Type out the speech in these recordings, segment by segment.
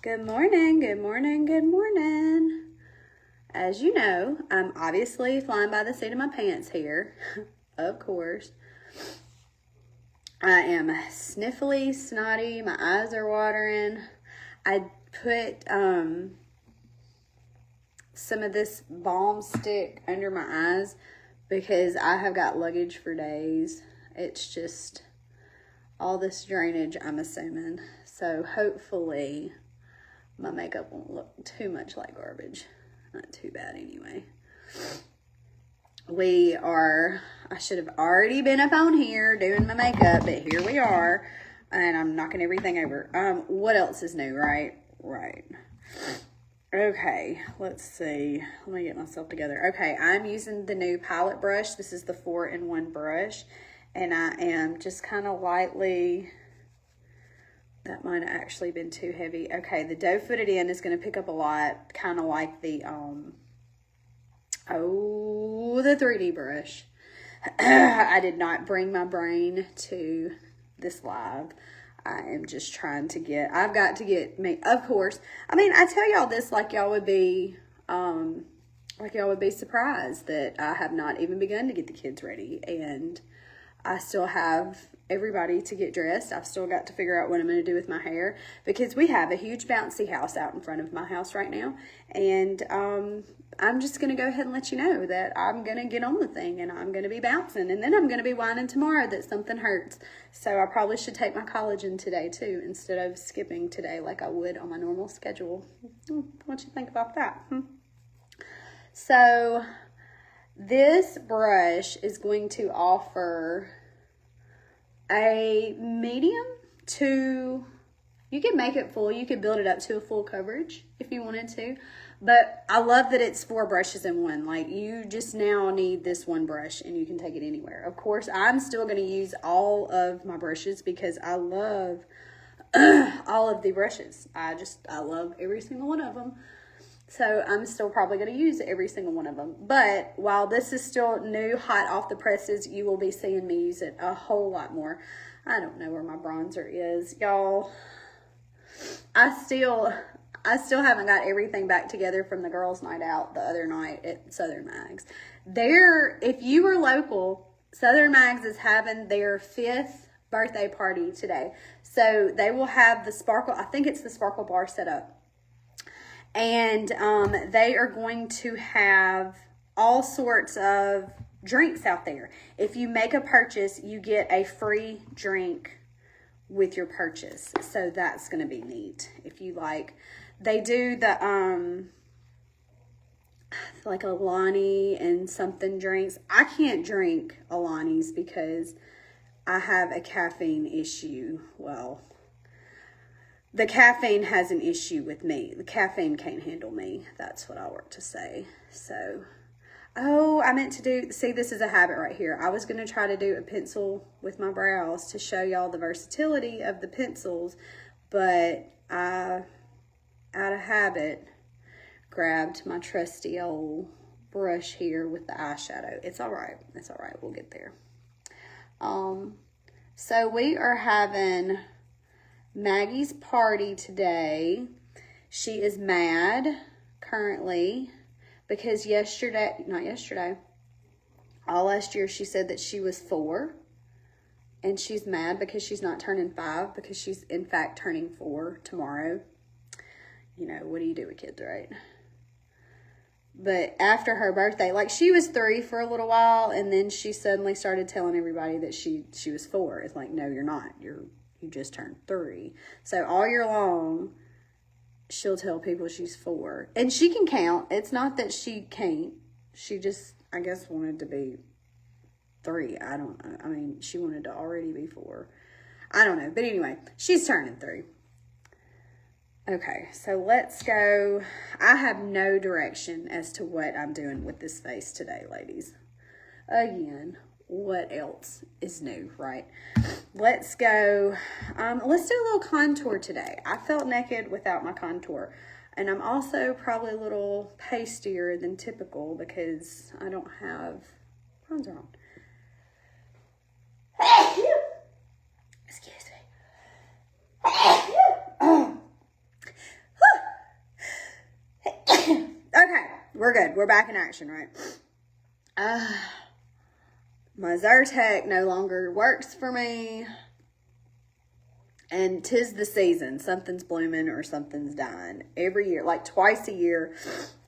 Good morning, good morning, good morning. As you know, I'm obviously flying by the seat of my pants here, of course. I am sniffly, snotty, my eyes are watering. I put some of this balm stick under my eyes because I have got luggage for days. It's just all this drainage, I'm assuming. So hopefully my makeup won't look too much like garbage. Not too bad anyway. I should have already been up on here doing my makeup, but here we are. And I'm knocking everything over. What else is new, right? Right. Okay, let's see. Let me get myself together. Okay, I'm using the new palette brush. This is the 4-in-1 brush. And I am just kind of lightly... That might have actually been too heavy. Okay, the doe footed in is going to pick up a lot, kind of like the, the 3D brush. I did not bring my brain to this live. I am just trying to I've got to get me, of course. I mean, I tell y'all this like y'all would be surprised that I have not even begun to get the kids ready. And I still have everybody to get dressed. I've still got to figure out what I'm going to do with my hair because we have a huge bouncy house out in front of my house right now. And I'm just going to go ahead and let you know that I'm going to get on the thing and I'm going to be bouncing. And then I'm going to be whining tomorrow that something hurts. So I probably should take my collagen today too instead of skipping today like I would on my normal schedule. What you think about that? So this brush is going to offer a medium to, you can make it full, you could build it up to a full coverage if you wanted to, but I love that it's 4 brushes in one. Like, you just now need this one brush and you can take it anywhere. Of course, I'm still going to use all of my brushes because I love all of the brushes. I love every single one of them. So I'm still probably going to use every single one of them. But while this is still new, hot off the presses, you will be seeing me use it a whole lot more. I don't know where my bronzer is, y'all. I still haven't got everything back together from the girls' night out the other night at Southern Mags. If you are local, Southern Mags is having their 5th birthday party today. So they will have the sparkle, I think it's the sparkle bar set up. And they are going to have all sorts of drinks out there. If you make a purchase, you get a free drink with your purchase. So that's going to be neat. If you like, they do the, like Alani and something drinks. I can't drink Alani's because I have a caffeine issue. Well, the caffeine has an issue with me. The caffeine can't handle me. That's what I work to say. So, I meant to do, see, this is a habit right here. I was going to try to do a pencil with my brows to show y'all the versatility of the pencils, but I, out of habit, grabbed my trusty old brush here with the eyeshadow. It's all right. It's all right. We'll get there. So we are having Maggie's party today. She is mad currently because all last year she said that she was 4, and she's mad because she's not turning 5 because she's in fact turning 4 tomorrow. You know, what do you do with kids, right? But after her birthday, like, she was 3 for a little while, and then she suddenly started telling everybody that she was 4. It's like, no, you're not. You just turned 3. So all year long, she'll tell people she's 4. And she can count. It's not that she can't. She just, I guess, wanted to be 3. I don't know. I mean, she wanted to already be 4. I don't know. But anyway, she's turning 3. Okay, so let's go. I have no direction as to what I'm doing with this face today, ladies. Again, what else is new, right? Let's go. Let's do a little contour today. I felt naked without my contour. And I'm also probably a little pastier than typical because I don't have bronzer on. Excuse me. we're good. We're back in action, right? My Zyrtec no longer works for me. And 'tis the season. Something's blooming or something's dying. Every year, like twice a year,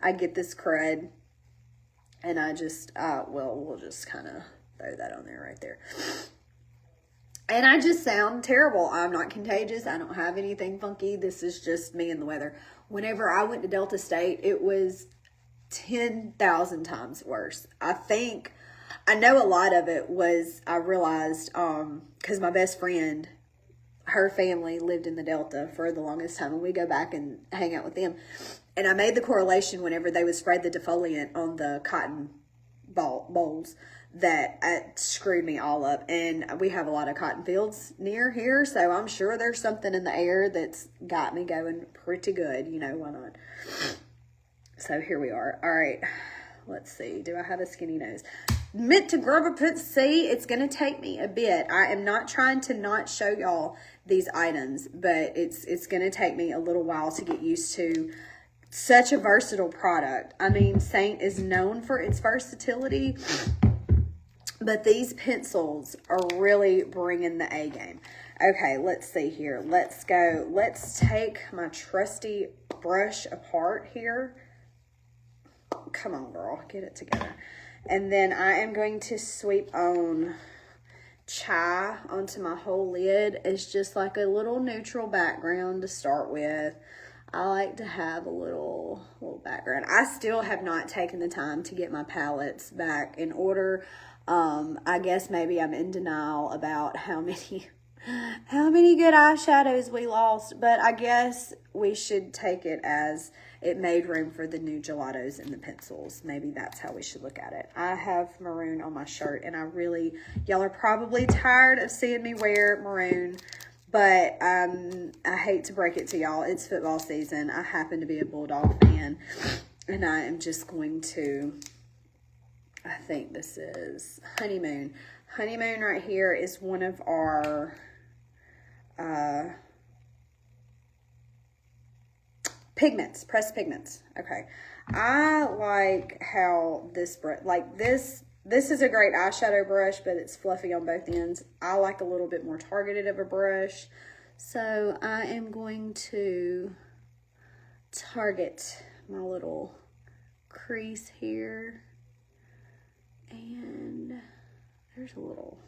I get this crud. And I just, we'll just kind of throw that on there right there. And I just sound terrible. I'm not contagious. I don't have anything funky. This is just me and the weather. Whenever I went to Delta State, it was 10,000 times worse. I know a lot of it was, I realized, because my best friend, her family lived in the Delta for the longest time, and we go back and hang out with them. And I made the correlation whenever they would spray the defoliant on the cotton bowls that it screwed me all up. And we have a lot of cotton fields near here, so I'm sure there's something in the air that's got me going pretty good. You know, why not? So here we are. All right, let's see. Do I have a skinny nose? Meant to grab a put. See, it's going to take me a bit. I am not trying to not show y'all these items, but it's going to take me a little while to get used to such a versatile product. I mean, Saint is known for its versatility, but these pencils are really bringing the A game. Okay, let's see here. Let's go. Let's take my trusty brush apart here. Come on, girl. Get it together. And then I am going to sweep on Chai onto my whole lid. It's just like a little neutral background to start with. I like to have a little background. I still have not taken the time to get my palettes back in order. I guess maybe I'm in denial about how many good eyeshadows we lost, but I guess we should take it as it made room for the new gelatos and the pencils. Maybe that's how we should look at it. I have maroon on my shirt, and y'all are probably tired of seeing me wear maroon, but I hate to break it to y'all. It's football season. I happen to be a Bulldog fan, and I am just going to, I think this is Honeymoon. Honeymoon right here is one of our pigments, pressed pigments. Okay. I like how this brush, like this is a great eyeshadow brush, but it's fluffy on both ends. I like a little bit more targeted of a brush. So I am going to target my little crease here. And there's a little,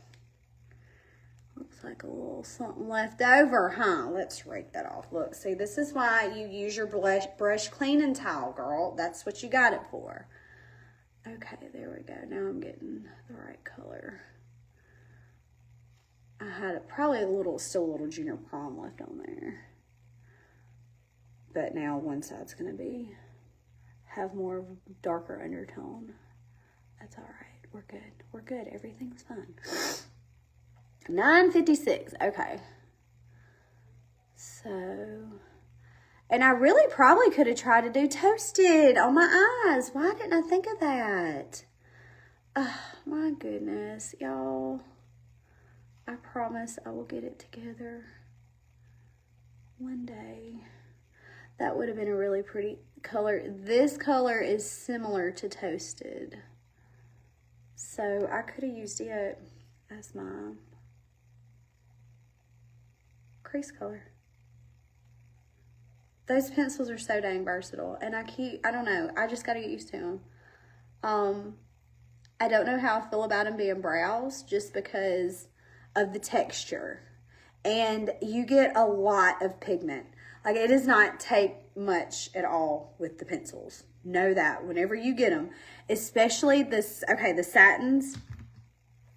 looks like a little something left over, huh? Let's rake that off. Look, see, this is why you use your brush cleaning towel, girl. That's what you got it for. Okay, there we go. Now I'm getting the right color. I had probably still a little junior prom left on there. But now one side's going to have more of a darker undertone. That's all right. We're good. We're good. Everything's fine. 9:56. Okay. So, and I really probably could have tried to do toasted on my eyes. Why didn't I think of that? Oh, my goodness, y'all. I promise I will get it together one day. That would have been a really pretty color. This color is similar to toasted. So I could have used it as my crease color. Those pencils are so dang versatile. And I don't know, I just got to get used to them. I don't know how I feel about them being brows just because of the texture. And you get a lot of pigment. Like, it does not take much at all with the pencils. Know that whenever you get them, especially the satins,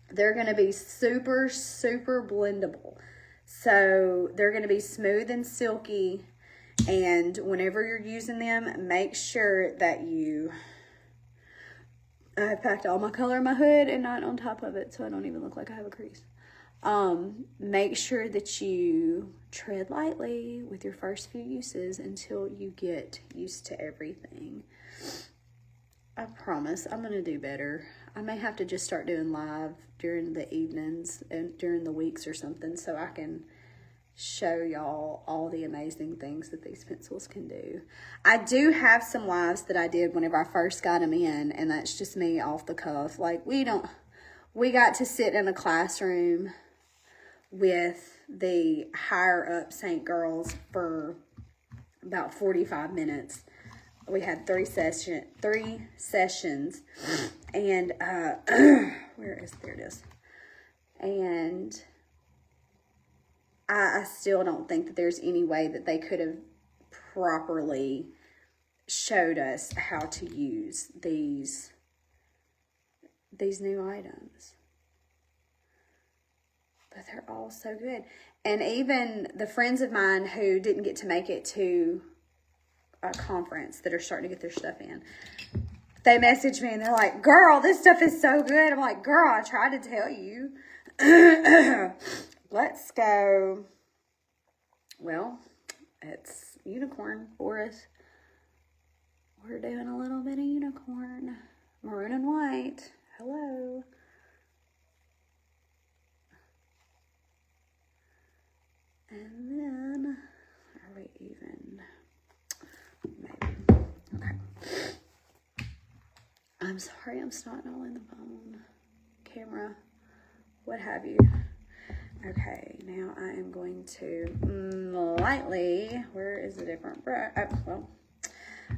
they're going to be super, super blendable. So they're going to be smooth and silky. And whenever you're using them, make sure that I've packed all my color in my hood and not on top of it, so I don't even look like I have a crease. Make sure that you tread lightly with your first few uses until you get used to everything. I promise I'm going to do better. I may have to just start doing live during the evenings and during the weeks or something so I can show y'all all the amazing things that these pencils can do. I do have some lives that I did whenever I first got them in, and that's just me off the cuff. Like, we got to sit in a classroom with the higher up Saint girls for about 45 minutes. We had three sessions, and there it is. And I still don't think that there's any way that they could have properly showed us how to use these new items. But they're all so good. And even the friends of mine who didn't get to make it to a conference that are starting to get their stuff in, they message me and they're like, girl, this stuff is so good. I'm like, girl, I tried to tell you. Let's go. Well, it's unicorn for us. We're doing a little bit of unicorn. Maroon and white. Hello. And then, are we even? Maybe. Okay. I'm sorry, I'm snotting all in the phone, camera, what have you. Okay, now I am going to lightly, where is the different brush? Oh, well,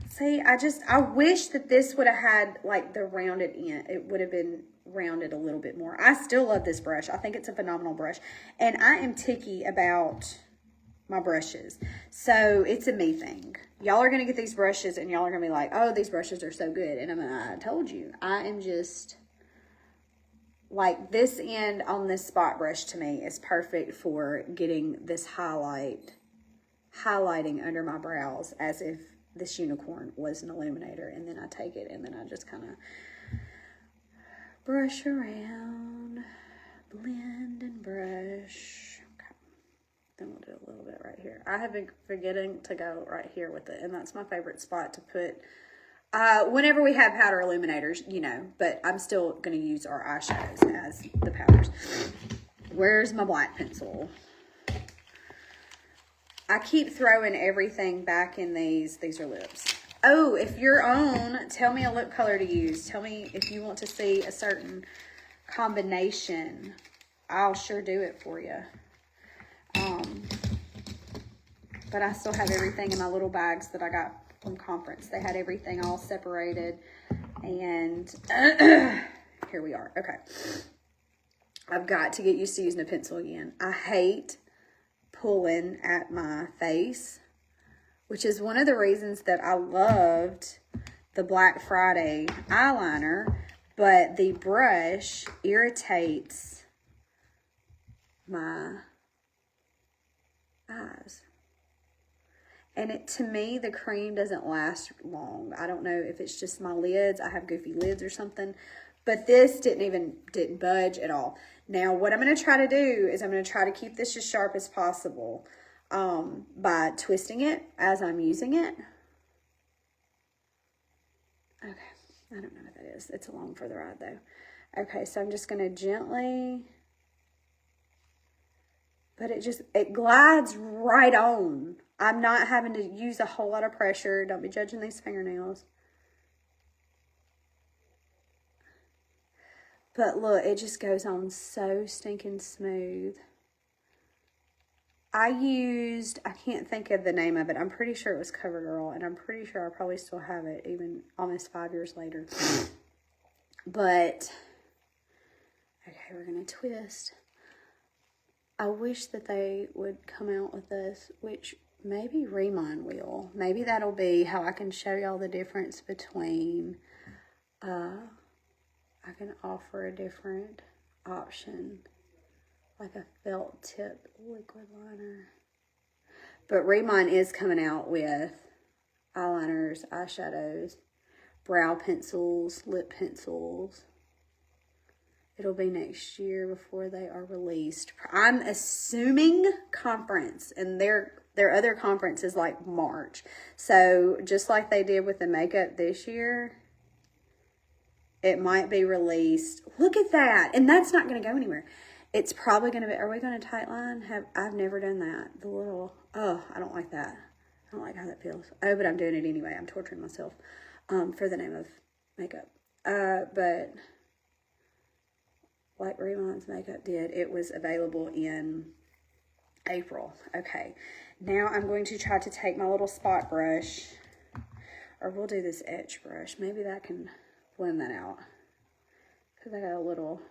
see, I wish that this would have had like the rounded end. It would have been rounded a little bit more. I still love this brush. I think it's a phenomenal brush. And I am ticky about my brushes. So it's a me thing. Y'all are going to get these brushes and y'all are going to be like, oh, these brushes are so good. And I told you, I am just like, this end on this spot brush to me is perfect for getting this highlighting under my brows as if this unicorn was an illuminator. And then I take it and then I just kind of brush around, blend and brush. Okay. Then we'll do a little bit right here. I have been forgetting to go right here with it, and that's my favorite spot to put whenever we have powder illuminators, you know, but I'm still going to use our eyeshadows as the powders. Where's my black pencil? I keep throwing everything back in these. These are lips. Oh, if you're on, tell me a lip color to use. Tell me if you want to see a certain combination. I'll sure do it for you. But I still have everything in my little bags that I got from conference. They had everything all separated. And here we are. Okay. I've got to get used to using a pencil again. I hate pulling at my face, which is one of the reasons that I loved the Black Friday eyeliner, but the brush irritates my eyes. And to me, the cream doesn't last long. I don't know if it's just my lids. I have goofy lids or something. But this didn't budge at all. Now, what I'm going to try to do is I'm going to try to keep this as sharp as possible by twisting it as I'm using it. Okay. I don't know what that is. It's along for the ride, though. Okay, so I'm just going to gently... But it glides right on. I'm not having to use a whole lot of pressure. Don't be judging these fingernails. But look, it just goes on so stinking smooth. I can't think of the name of it. I'm pretty sure it was CoverGirl, and I'm pretty sure I probably still have it even almost 5 years later. But, okay, we're going to twist. I wish that they would come out with this, which maybe Riman will. Maybe that'll be how I can show y'all the difference between, I can offer a different option, like a felt tip liquid liner. But Riman is coming out with eyeliners, eyeshadows, brow pencils, lip pencils. It'll be next year before they are released. I'm assuming conference, and their other conference is like March. So just like they did with the makeup this year, it might be released. Look at that. And that's not going to go anywhere. It's probably going to be, are we going to tight line? I've never done that. The little, oh, I don't like that. I don't like how that feels. Oh, but I'm doing it anyway. I'm torturing myself for the name of makeup. But like Riman's makeup did, it was available in April. Okay, now I'm going to try to take my little spot brush, or we'll do this etch brush. Maybe that can blend that out, because I got a little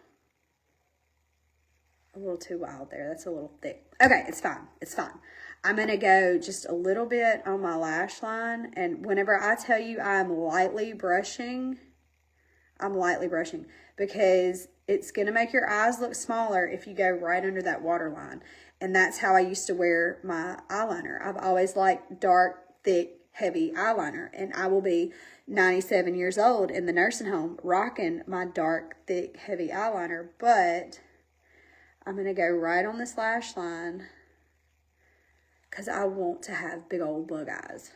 too wild there. That's a little thick. Okay, it's fine. It's fine. I'm going to go just a little bit on my lash line. And whenever I tell you I'm lightly brushing because it's going to make your eyes look smaller if you go right under that waterline. And that's how I used to wear my eyeliner. I've always liked dark, thick, heavy eyeliner. And I will be 97 years old in the nursing home rocking my dark, thick, heavy eyeliner. But I'm going to go right on this lash line because I want to have big old bug eyes.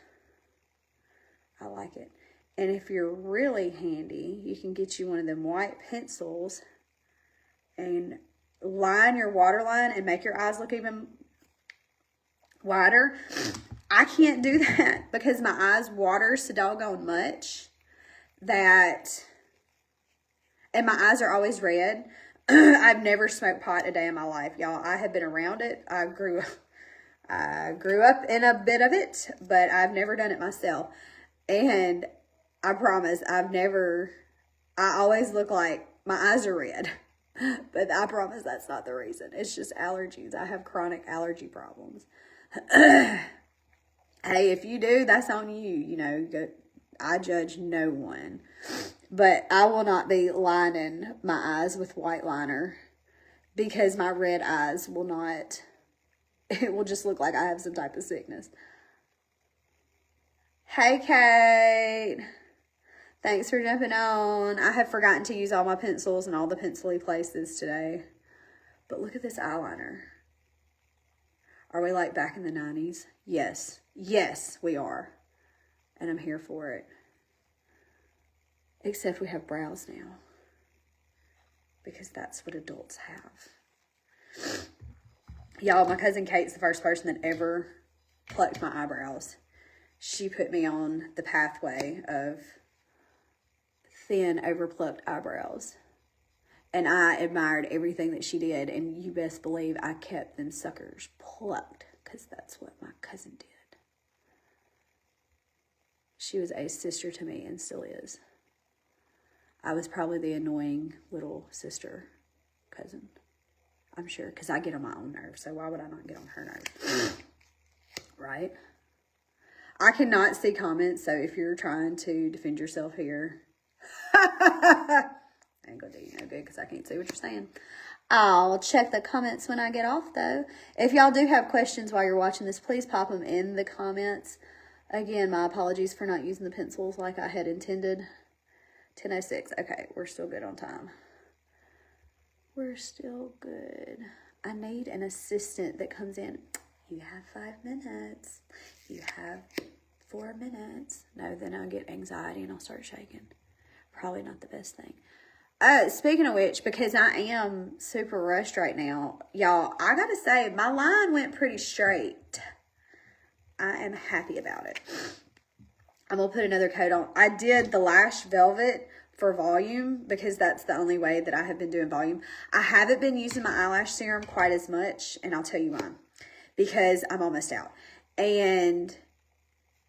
I like it. And if you're really handy, you can get you one of them white pencils and line your waterline and make your eyes look even wider. I can't do that because my eyes water so doggone much that, and my eyes are always red. I've never smoked pot a day in my life, y'all. I have been around it. I grew up in a bit of it, but I've never done it myself. And I promise I always look like my eyes are red. But I promise that's not the reason. It's just allergies. I have chronic allergy problems. Hey, if you do, that's on you. You know, I judge no one. But I will not be lining my eyes with white liner because my red eyes will not, it will just look like I have some type of sickness. Hey, Kate. Thanks for jumping on. I have forgotten to use all my pencils in all the pencil-y places today. But look at this eyeliner. Are we like back in the 90s? Yes. Yes, we are. And I'm here for it. Except we have brows now. Because that's what adults have. Y'all, my cousin Kate's the first person that ever plucked my eyebrows. She put me on the pathway of thin, overplucked eyebrows. And I admired everything that she did. And you best believe I kept them suckers plucked. Because that's what my cousin did. She was a sister to me and still is. I was probably the annoying little sister cousin. I'm sure. Because I get on my own nerves. So why would I not get on her nerves? Right? I cannot see comments. So if you're trying to defend yourself here. I ain't gonna do you no good because I can't see what you're saying. I'll check the comments when I get off though. If y'all do have questions while you're watching this, please pop them in the comments. Again, my apologies for not using the pencils like I had intended. 10:06. Okay, we're still good on time. We're still good. I need an assistant that comes in. You have 5 minutes. You have 4 minutes. No, then I'll get anxiety and I'll start shaking. Probably not the best thing. Speaking of which, because I am super rushed right now, y'all, I gotta say, my line went pretty straight. I am happy about it. I'm gonna put another coat on. I did the Lash Velvet for volume because that's the only way that I have been doing volume. I haven't been using my eyelash serum quite as much, and I'll tell you why. Because I'm almost out. And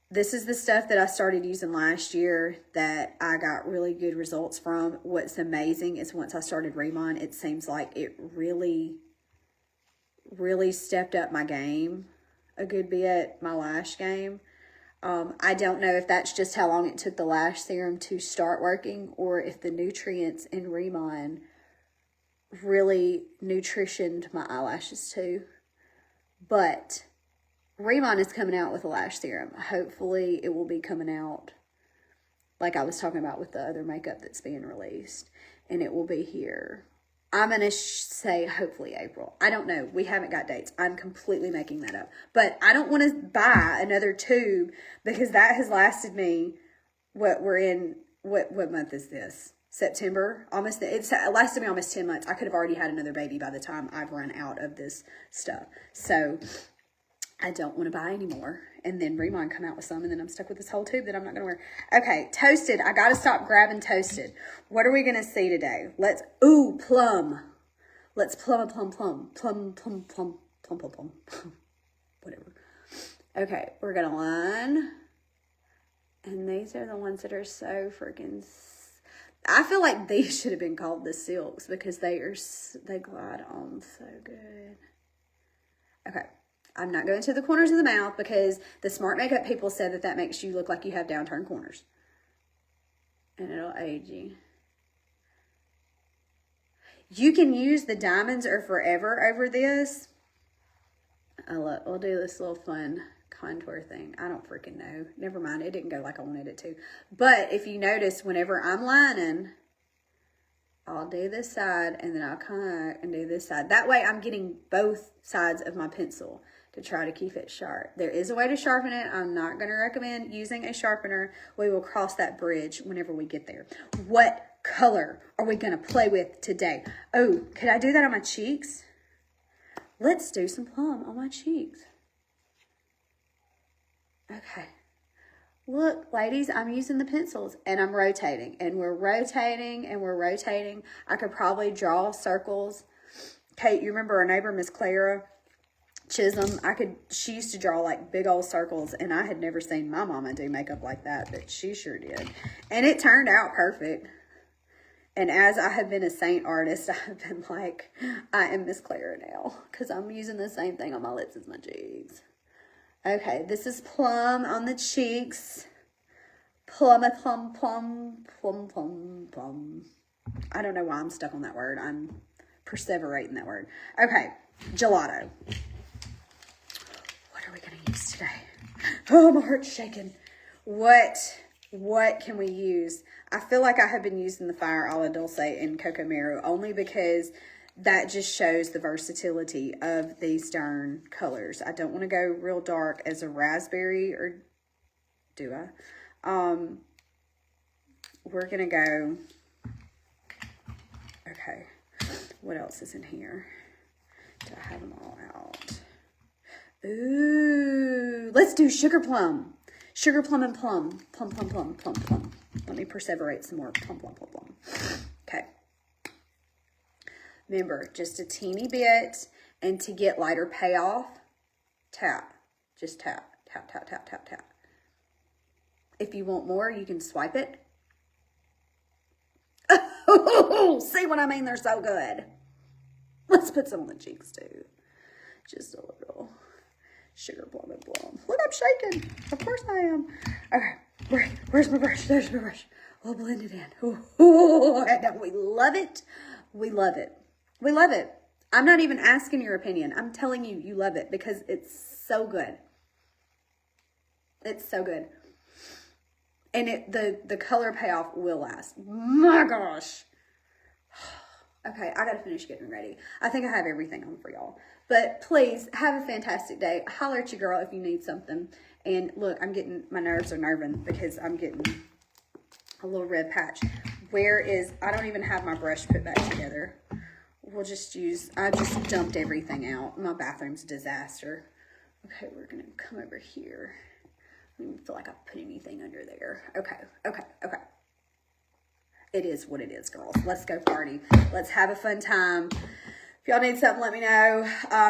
this is the stuff that I started using last year that I got really good results from. What's amazing is once I started Riman, it seems like it really, really stepped up my game a good bit, my lash game. I don't know if that's just how long it took the lash serum to start working or if the nutrients in Riman really nutritioned my eyelashes too. But Riman is coming out with a lash serum. Hopefully it will be coming out like I was talking about with the other makeup that's being released. And it will be here. I'm going to say hopefully April. I don't know. We haven't got dates. I'm completely making that up. But I don't want to buy another tube because that has lasted me, what month is this? September. Almost, it lasted me almost 10 months. I could have already had another baby by the time I've run out of this stuff. So I don't want to buy anymore. And then Riman come out with some, and then I'm stuck with this whole tube that I'm not going to wear. Okay, Toasted. I got to stop grabbing Toasted. What are we going to see today? Plum. Let's plum. Whatever. Okay, we're going to line. And these are the ones that are so freaking... I feel like these should have been called the Silks because they glide on so good. Okay. I'm not going to the corners of the mouth because the smart makeup people said that makes you look like you have downturned corners. And it'll age you. You can use the Diamonds Are Forever over this. We'll do this little fun contour thing. I don't freaking know. Never mind. It didn't go like I wanted it to. But if you notice, whenever I'm lining, I'll do this side and then I'll come and do this side. That way I'm getting both sides of my pencil to try to keep it sharp. There is a way to sharpen it. I'm not going to recommend using a sharpener. We will cross that bridge whenever we get there. What color are we going to play with today? Oh, could I do that on my cheeks? Let's do some plum on my cheeks. Okay. Look, ladies, I'm using the pencils and I'm rotating. And we're rotating and we're rotating. I could probably draw circles. Kate, you remember our neighbor, Miss Clara Chisholm? She used to draw like big old circles, and I had never seen my mama do makeup like that, but she sure did. And it turned out perfect. And as I have been a saint artist, I've been like, I am Miss Clara now, because I'm using the same thing on my lips as my cheeks. Okay, this is plum on the cheeks. Plum. I don't know why I'm stuck on that word. I'm perseverating that word. Okay, gelato. What are we going to use today? Oh, my heart's shaking. What can we use? I feel like I have been using the Fire Ala Dulce and Coco Mero only because that just shows the versatility of these darn colors. I don't want to go real dark as a raspberry, or do I? We're going to go, okay, what else is in here? Do I have them all out? Ooh, let's do Sugar Plum. Sugar Plum and Plum. Plum. Let me perseverate some more. Plum. Okay. Remember, just a teeny bit, and to get lighter payoff, tap. Just tap. If you want more, you can swipe it. Oh, see what I mean? They're so good. Let's put some on the cheeks too. Just a little. Sugar Plum and Plum. Look, I'm shaking. Of course I am. Okay, where's my brush? There's my brush. We'll blend it in. Ooh, we love it. We love it. I'm not even asking your opinion. I'm telling you, you love it because it's so good. It's so good. And the color payoff will last. My gosh. Okay, I gotta finish getting ready. I think I have everything on for y'all. But please, have a fantastic day. Holler at your girl if you need something. And look, my nerves are nerving because I'm getting a little red patch. I don't even have my brush put back together. I just dumped everything out. My bathroom's a disaster. Okay, we're gonna come over here. I don't even feel like I put anything under there. Okay. It is what it is, girls. Let's go party. Let's have a fun time. If y'all need something, let me know.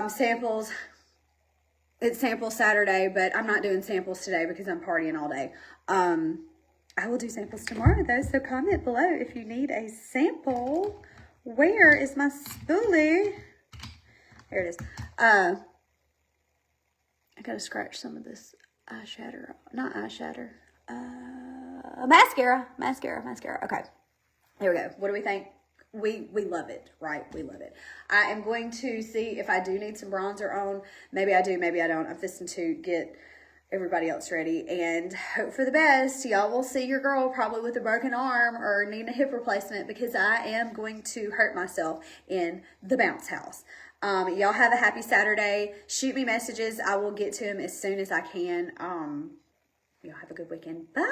Samples. It's sample Saturday, but I'm not doing samples today because I'm partying all day. I will do samples tomorrow, though, so comment below if you need a sample. Where is my spoolie? Here it is. I gotta scratch some of this eyeshadow. Not eyeshadow. Mascara. Okay. There we go. What do we think? We love it, right? We love it. I am going to see if I do need some bronzer on. Maybe I do, maybe I don't. I'm fixing to get everybody else ready and hope for the best. Y'all will see your girl probably with a broken arm or needing a hip replacement because I am going to hurt myself in the bounce house. Y'all have a happy Saturday. Shoot me messages. I will get to them as soon as I can. Y'all have a good weekend. Bye.